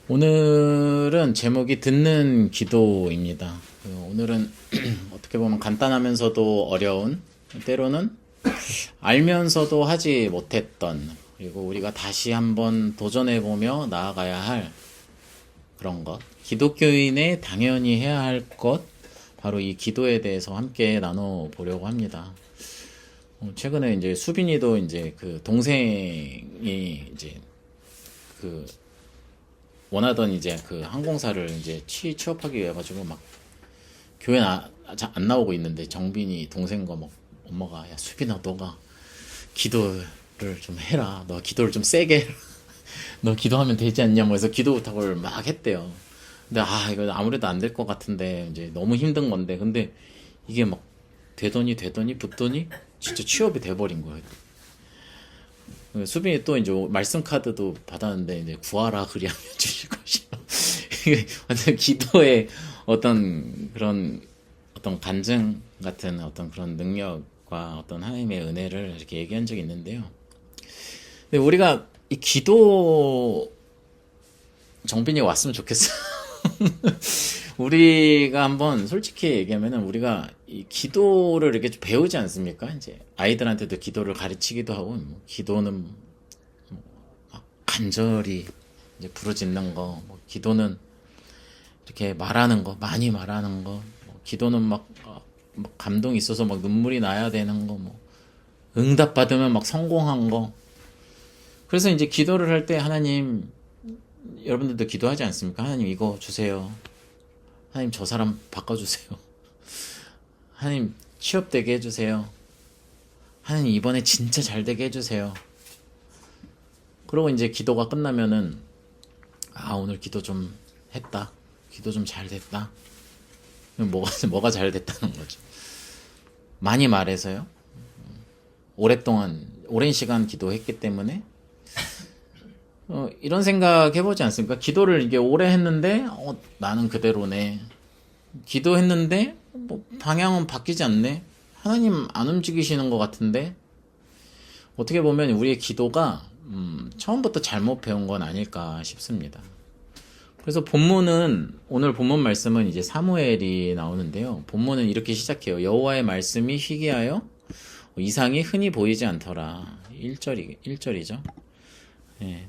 오늘은 제목이 듣는 기도입니다. 오늘은 어떻게 보면 간단하면서도 어려운, 때로는 알면서도 하지 못했던, 그리고 우리가 다시 한번 도전해보며 나아가야 할 그런 것, 기독교인의 당연히 해야 할 것, 바로 이 기도에 대해서 함께 나눠보려고 합니다. 최근에 이제 수빈이도 이제 그 동생이 이제 그 원하던 이제 그 항공사를 이제 취업하기 위해 가지고 막 교회 안 나오고 있는데, 정빈이 동생 거 막 엄마가, 야 수빈아 너가 기도를 좀 해라, 너 기도를 좀 세게 해라. 너 기도하면 되지 않냐고 해서 기도 부탁을 막 했대요. 근데 이거 아무래도 안 될 것 같은데, 이제 너무 힘든 건데, 근데 이게 막 되더니 붙더니 진짜 취업이 돼버린 거예요. 수빈이 또 이제 말씀 카드도 받았는데, 이제 구하라 그리하면 주실 것이요. 이게 완전 기도의 어떤 간증 같은 어떤 그런 능력과 어떤 하나님의 은혜를 이렇게 얘기한 적이 있는데요. 근데 우리가 이 기도 정빈이 왔으면 좋겠어. 우리가 한번 솔직히 얘기하면은, 우리가 이 기도를 이렇게 좀 배우지 않습니까? 이제 아이들한테도 기도를 가르치기도 하고, 뭐 기도는 막 간절히 이제 부르짖는 거, 뭐 기도는 이렇게 말하는 거, 많이 말하는 거, 뭐 기도는 막 감동이 있어서 막 눈물이 나야 되는 거, 뭐 응답 받으면 막 성공한 거. 그래서 이제 기도를 할 때, 하나님, 여러분들도 기도하지 않습니까? 하나님 이거 주세요. 하나님 저 사람 바꿔주세요. 하나님 취업되게 해주세요. 하나님 이번에 진짜 잘되게 해주세요. 그러고 이제 기도가 끝나면은, 오늘 기도 좀 했다, 기도 좀 잘 됐다. 뭐가 잘 됐다는 거죠? 많이 말해서요. 오랜 시간 기도했기 때문에, 이런 생각 해보지 않습니까? 기도를 이게 오래 했는데, 나는 그대로네. 기도했는데, 뭐, 방향은 바뀌지 않네? 하나님 안 움직이시는 것 같은데? 어떻게 보면 우리의 기도가, 처음부터 잘못 배운 건 아닐까 싶습니다. 그래서 오늘 본문 말씀은 이제 사무엘이 나오는데요. 본문은 이렇게 시작해요. 여호와의 말씀이 희귀하여 이상이 흔히 보이지 않더라. 1절이죠. 예,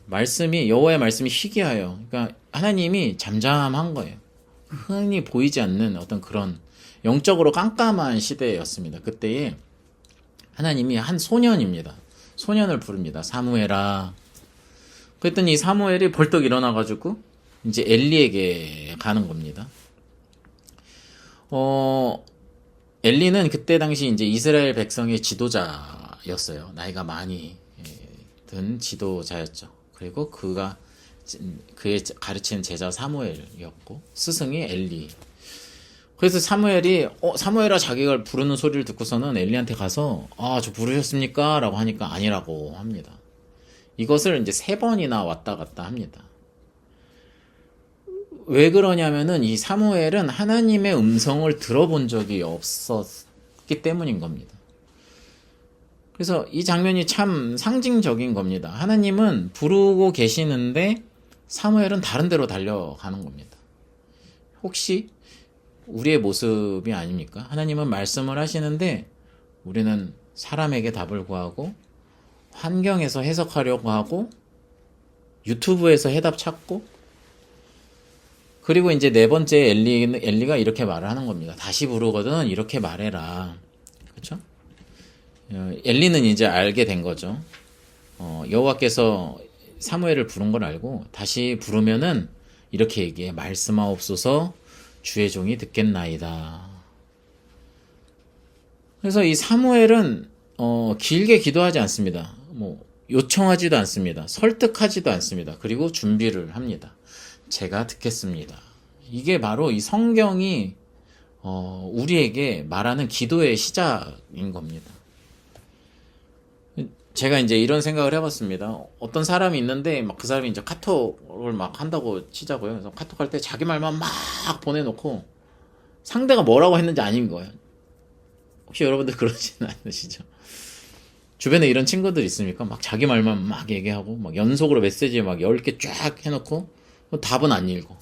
여호와의 말씀이 희귀하여, 그러니까 하나님이 잠잠한 거예요. 흔히 보이지 않는 어떤 그런 영적으로 깜깜한 시대였습니다. 그때에 하나님이 한 소년을 부릅니다. 사무엘아. 그랬더니 이 사무엘이 벌떡 일어나가지고 이제 엘리에게 가는 겁니다. 엘리는 그때 당시 이제 이스라엘 백성의 지도자였어요. 나이가 많이 든 지도자였죠. 그리고 그의 가르치는 제자 사무엘이었고, 스승이 엘리. 그래서 사무엘아, 자기가 부르는 소리를 듣고서는 엘리한테 가서, 저 부르셨습니까? 라고 하니까 아니라고 합니다. 이것을 이제 3번이나 왔다 갔다 합니다. 왜 그러냐면은, 이 사무엘은 하나님의 음성을 들어본 적이 없었기 때문인 겁니다. 그래서 이 장면이 참 상징적인 겁니다. 하나님은 부르고 계시는데 사무엘은 다른 데로 달려가는 겁니다. 혹시 우리의 모습이 아닙니까? 하나님은 말씀을 하시는데 우리는 사람에게 답을 구하고, 환경에서 해석하려고 하고, 유튜브에서 해답 찾고, 그리고 이제 4번째 엘리가 이렇게 말을 하는 겁니다. 다시 부르거든 이렇게 말해라. 그렇죠? 엘리는 이제 알게 된 거죠. 여호와께서 사무엘을 부른 걸 알고, 다시 부르면은 이렇게 얘기해. 말씀하옵소서, 주의 종이 듣겠나이다. 그래서 이 사무엘은 길게 기도하지 않습니다. 뭐 요청하지도 않습니다. 설득하지도 않습니다. 그리고 준비를 합니다. 제가 듣겠습니다. 이게 바로 이 성경이 우리에게 말하는 기도의 시작인 겁니다. 제가 이제 이런 생각을 해봤습니다. 어떤 사람이 있는데, 막 그 사람이 이제 카톡을 막 한다고 치자고요. 그래서 카톡 할 때 자기 말만 막 보내놓고 상대가 뭐라고 했는지 아닌 거예요. 혹시 여러분들 그러지는 않으시죠? 주변에 이런 친구들 있습니까? 막 자기 말만 막 얘기하고, 막 연속으로 메시지 막 10개 쫙 해놓고, 답은 안 읽어.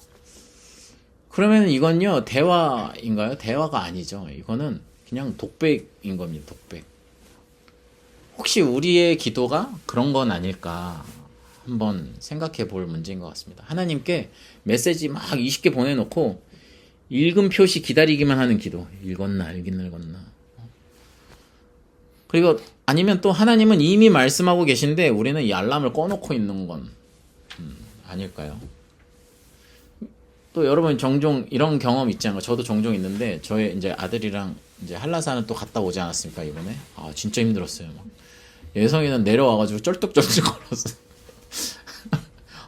그러면 이건요, 대화인가요? 대화가 아니죠. 이거는 그냥 독백인 겁니다, 독백. 혹시 우리의 기도가 그런 건 아닐까 한번 생각해 볼 문제인 것 같습니다. 하나님께 메시지 막 20개 보내놓고 읽음 표시 기다리기만 하는 기도. 읽었나, 읽었나. 그리고 아니면 또 하나님은 이미 말씀하고 계신데 우리는 이 알람을 꺼놓고 있는 건 아닐까요? 또 여러분 종종 이런 경험 있지 않아요? 저도 종종 있는데 저의 이제 아들이랑 이제 한라산을 또 갔다 오지 않았습니까 이번에? 아 진짜 힘들었어요. 막. 예성이는 내려와가지고 쩔뚝쩔뚝 걸었어.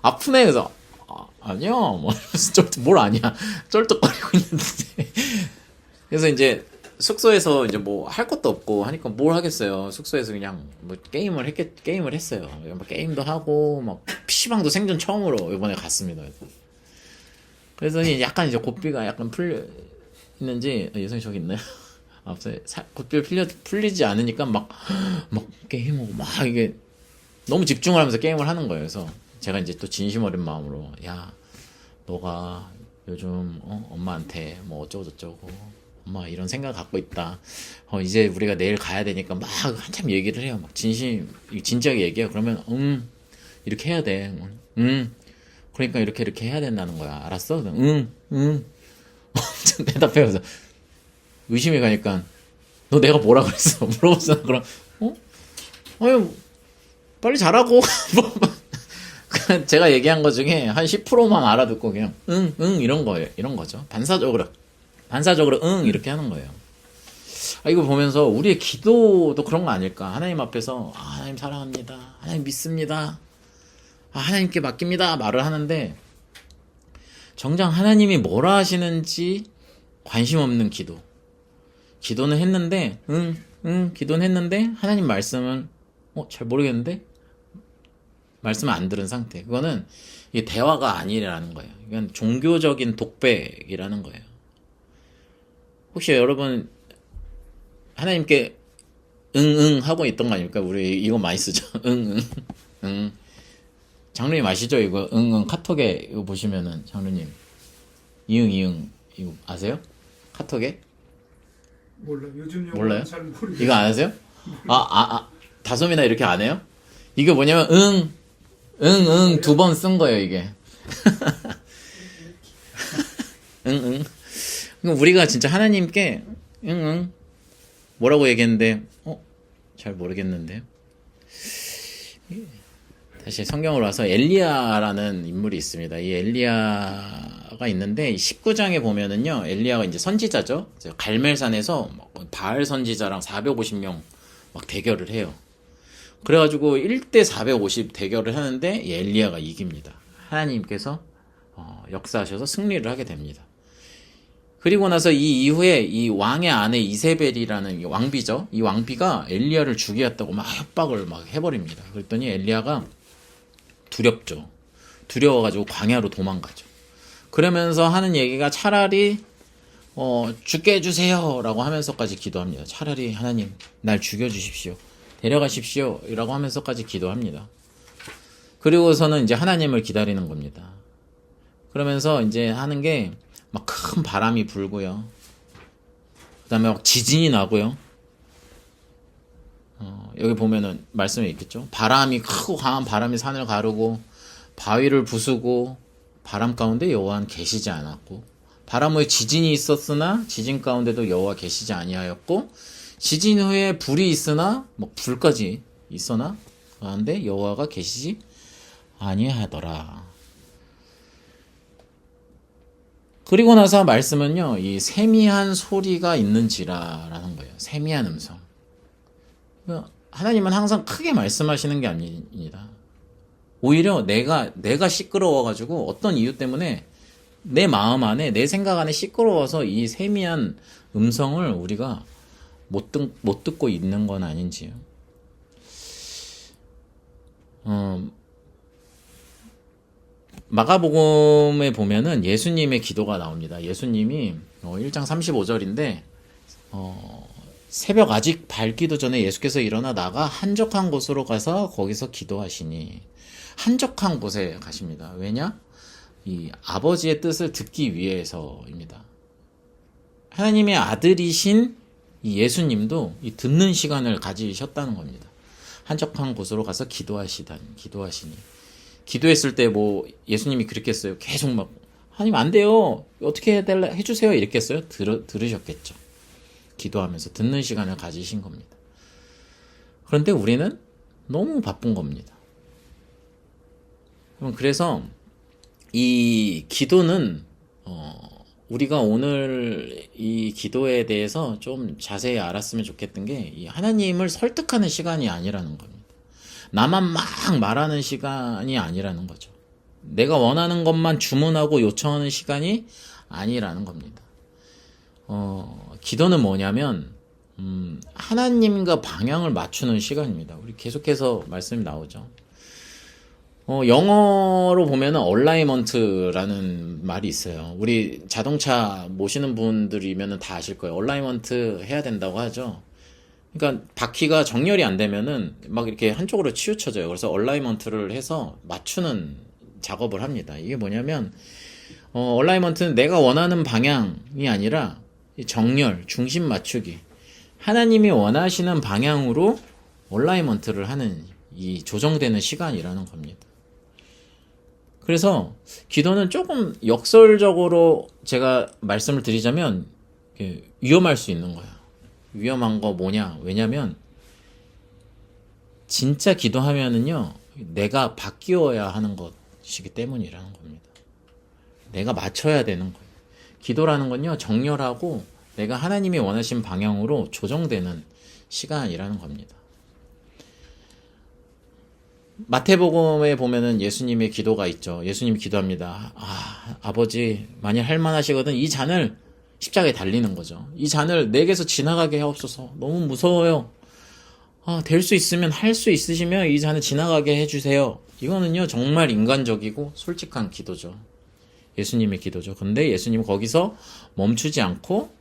아프네 그래서 아니야 뭐 이러면서 뭘 아니야 쩔뚝거리고 있는데 그래서 이제 숙소에서 이제 뭐 할 것도 없고 하니까 뭘 하겠어요. 숙소에서 그냥 뭐 게임을 했어요. 뭐 게임도 하고 막 PC방도 생전 처음으로 이번에 갔습니다. 그래서 약간 이제 고삐가 약간 풀리는지 예성이 저기 있나요? 앞서 고삐가 풀리지 않으니까 막 게임하고 막 이게 너무 집중을 하면서 게임을 하는 거예요. 그래서 제가 이제 또 진심 어린 마음으로 야 너가 요즘 엄마한테 뭐 어쩌고저쩌고 엄마 이런 생각 갖고 있다. 이제 우리가 내일 가야 되니까 막 한참 얘기를 해요. 막 진지하게 얘기해요. 그러면 이렇게 해야 돼. 그러니까 이렇게 해야 된다는 거야. 알았어? 대답해서 의심이 가니까 너 내가 뭐라 그랬어? 물어봤어. 그럼 아유 빨리 잘하고 제가 얘기한 거 중에 한 10%만 알아듣고 그냥 이런 거예요. 이런 거죠. 반사적으로 이렇게 하는 거예요. 이거 보면서 우리의 기도도 그런 거 아닐까? 하나님 앞에서 하나님 사랑합니다. 하나님 믿습니다. 하나님께 맡깁니다. 말을 하는데 정작 하나님이 뭐라 하시는지 관심 없는 기도는 했는데 기도는 했는데 하나님 말씀은 잘 모르겠는데 말씀을 안 들은 상태. 그거는 이게 대화가 아니라는 거예요. 이건 종교적인 독백이라는 거예요. 혹시 여러분 하나님께 하고 있던 거 아닙니까? 우리 이거 많이 쓰죠. 장로님 아시죠? 이거 카톡에 이거 보시면은 장로님 이응 이거 아세요? 카톡에? 몰라. 요즘 몰라요? 잘 모르겠어요. 이거 안 하세요? 다솜이나 이렇게 안 해요? 이게 뭐냐면 두 번 쓴 거예요 이게. 그럼 우리가 진짜 하나님께 뭐라고 얘기했는데 잘 모르겠는데요. 다시 성경으로 와서 엘리야라는 인물이 있습니다. 이 엘리야가 있는데 19장에 보면은요, 엘리야가 이제 선지자죠. 갈멜산에서 바알 선지자랑 450명 막 대결을 해요. 그래가지고 1대 450 대결을 하는데 이 엘리야가 이깁니다. 하나님께서 역사하셔서 승리를 하게 됩니다. 그리고 나서 이 이후에 이 왕의 아내 이세벨이라는 왕비죠. 이 왕비가 엘리야를 죽이겠다고 막 협박을 막 해버립니다. 그랬더니 엘리야가 두렵죠. 두려워가지고 광야로 도망가죠. 그러면서 하는 얘기가 차라리 죽게 해주세요 라고 하면서까지 기도합니다. 차라리 하나님 날 죽여주십시오. 데려가십시오 라고 하면서까지 기도합니다. 그리고서는 이제 하나님을 기다리는 겁니다. 그러면서 이제 하는 게 막 큰 바람이 불고요. 그 다음에 막 지진이 나고요. 여기 보면은 말씀에 있겠죠. 바람이 크고 강한 바람이 산을 가르고 바위를 부수고 바람 가운데 여호와는 계시지 않았고 바람 후에 지진이 있었으나 지진 가운데도 여호와 계시지 아니하였고 지진 후에 불이 있으나 뭐 불까지 있으나 그런데 여호와가 계시지 아니하더라. 그리고 나서 말씀은요, 이 세미한 소리가 있는지라라는 거예요. 세미한 음성. 하나님은 항상 크게 말씀하시는 게 아닙니다. 오히려 내가 시끄러워가지고 어떤 이유 때문에 내 마음 안에, 내 생각 안에 시끄러워서 이 세미한 음성을 우리가 못 듣고 있는 건 아닌지요. 마가복음에 보면은 예수님의 기도가 나옵니다. 예수님이 1장 35절인데 새벽 아직 밝기도 전에 예수께서 일어나 나가 한적한 곳으로 가서 거기서 기도하시니 한적한 곳에 가십니다. 왜냐? 이 아버지의 뜻을 듣기 위해서입니다. 하나님의 아들이신 이 예수님도 이 듣는 시간을 가지셨다는 겁니다. 한적한 곳으로 가서 기도하시니. 기도했을 때 뭐 예수님이 그랬겠어요? 계속 막 하나님 안 돼요. 어떻게 해주세요. 이랬겠어요? 들으셨겠죠. 기도하면서 듣는 시간을 가지신 겁니다. 그런데 우리는 너무 바쁜 겁니다. 그래서 이 기도는 우리가 오늘 이 기도에 대해서 좀 자세히 알았으면 좋겠던 게 이 하나님을 설득하는 시간이 아니라는 겁니다. 나만 막 말하는 시간이 아니라는 거죠. 내가 원하는 것만 주문하고 요청하는 시간이 아니라는 겁니다. 기도는 뭐냐면 하나님과 방향을 맞추는 시간입니다. 우리 계속해서 말씀이 나오죠. 영어로 보면은 얼라이먼트라는 말이 있어요. 우리 자동차 모시는 분들이면은 다 아실 거예요. 얼라이먼트 해야 된다고 하죠. 그러니까 바퀴가 정렬이 안 되면은 막 이렇게 한쪽으로 치우쳐져요. 그래서 얼라이먼트를 해서 맞추는 작업을 합니다. 이게 뭐냐면 얼라이먼트는 내가 원하는 방향이 아니라 정렬, 중심 맞추기. 하나님이 원하시는 방향으로 얼라이먼트를 하는 이 조정되는 시간이라는 겁니다. 그래서 기도는 조금 역설적으로 제가 말씀을 드리자면 위험할 수 있는 거예요. 위험한 거 뭐냐? 왜냐면 진짜 기도하면은요, 내가 바뀌어야 하는 것이기 때문이라는 겁니다. 내가 맞춰야 되는 거예요. 기도라는 건요, 정렬하고 내가 하나님이 원하신 방향으로 조정되는 시간이라는 겁니다. 마태복음에 보면은 예수님의 기도가 있죠. 예수님이 기도합니다. 아버지, 만약 할만하시거든 이 잔을 십자가에 달리는 거죠. 이 잔을 내게서 지나가게 하옵소서. 너무 무서워요. 될 수 있으면, 할 수 있으시면 이 잔을 지나가게 해주세요. 이거는요, 정말 인간적이고 솔직한 기도죠. 예수님의 기도죠. 근데 예수님은 거기서 멈추지 않고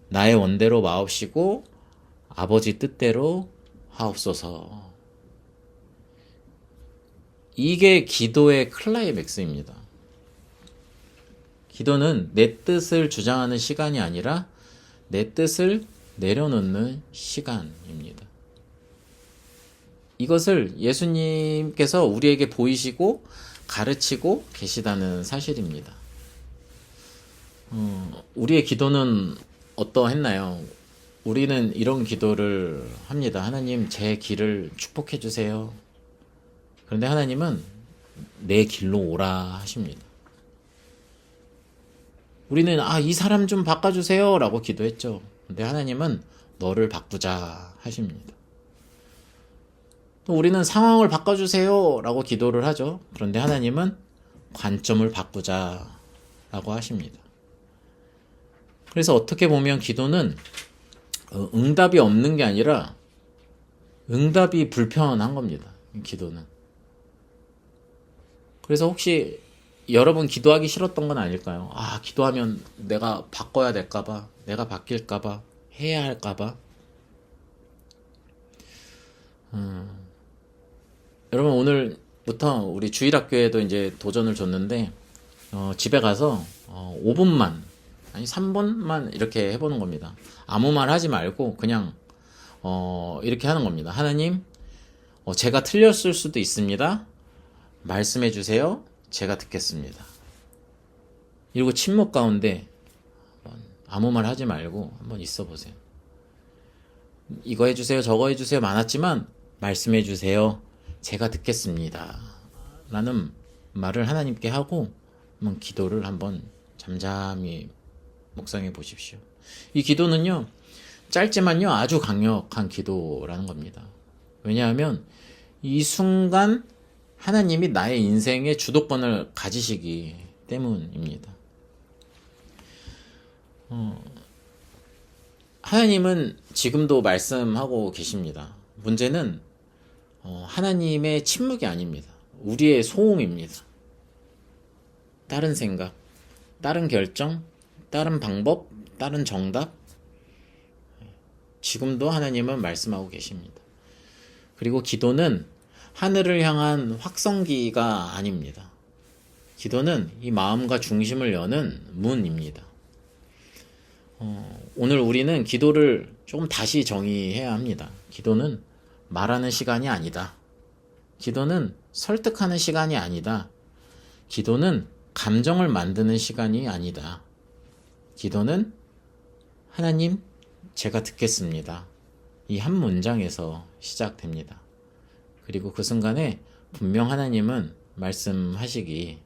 나의 원대로 마옵시고 아버지 뜻대로 하옵소서. 이게 기도의 클라이맥스입니다. 기도는 내 뜻을 주장하는 시간이 아니라 내 뜻을 내려놓는 시간입니다. 이것을 예수님께서 우리에게 보이시고 가르치고 계시다는 사실입니다. 우리의 기도는 어떠했나요? 우리는 이런 기도를 합니다. 하나님, 제 길을 축복해 주세요. 그런데 하나님은 내 길로 오라 하십니다. 우리는 이 사람 좀 바꿔주세요 라고 기도했죠. 근데 하나님은 너를 바꾸자 하십니다. 또 우리는 상황을 바꿔주세요 라고 기도를 하죠. 그런데 하나님은 관점을 바꾸자 라고 하십니다. 그래서 어떻게 보면 기도는 응답이 없는 게 아니라 응답이 불편한 겁니다. 기도는. 그래서 혹시 여러분 기도하기 싫었던 건 아닐까요? 기도하면 내가 바꿔야 될까봐, 내가 바뀔까봐, 해야 할까봐. 여러분 오늘부터 우리 주일학교에도 이제 도전을 줬는데 집에 가서 5분만 아니 3분만 이렇게 해보는 겁니다. 아무 말 하지 말고 그냥 이렇게 하는 겁니다. 하나님, 제가 틀렸을 수도 있습니다. 말씀해 주세요. 제가 듣겠습니다. 이러고 침묵 가운데 아무 말 하지 말고 한번 있어 보세요. 이거 해주세요, 저거 해주세요 많았지만 말씀해 주세요. 제가 듣겠습니다. 라는 말을 하나님께 하고 한번 기도를 한번 잠잠히 묵상해 보십시오. 이 기도는요, 짧지만요 아주 강력한 기도라는 겁니다. 왜냐하면 이 순간 하나님이 나의 인생의 주도권을 가지시기 때문입니다. 하나님은 지금도 말씀하고 계십니다. 문제는 하나님의 침묵이 아닙니다. 우리의 소음입니다. 다른 생각, 다른 결정, 다른 방법, 다른 정답. 지금도 하나님은 말씀하고 계십니다. 그리고 기도는 하늘을 향한 확성기가 아닙니다. 기도는 이 마음과 중심을 여는 문입니다. 오늘 우리는 기도를 조금 다시 정의해야 합니다. 기도는 말하는 시간이 아니다. 기도는 설득하는 시간이 아니다. 기도는 감정을 만드는 시간이 아니다. 기도는 하나님, 제가 듣겠습니다. 이 한 문장에서 시작됩니다. 그리고 그 순간에 분명 하나님은 말씀하시기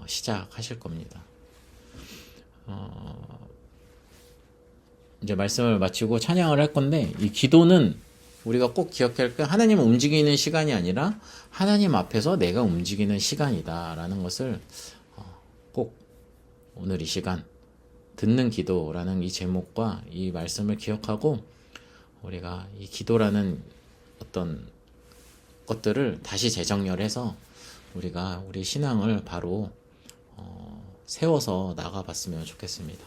시작하실 겁니다. 이제 말씀을 마치고 찬양을 할 건데, 이 기도는 우리가 꼭 기억해야 할 게 하나님 움직이는 시간이 아니라 하나님 앞에서 내가 움직이는 시간이다라는 것을 꼭 오늘 이 시간 듣는 기도라는 이 제목과 이 말씀을 기억하고 우리가 이 기도라는 어떤 것들을 다시 재정렬해서 우리가 우리 신앙을 바로 세워서 나가봤으면 좋겠습니다.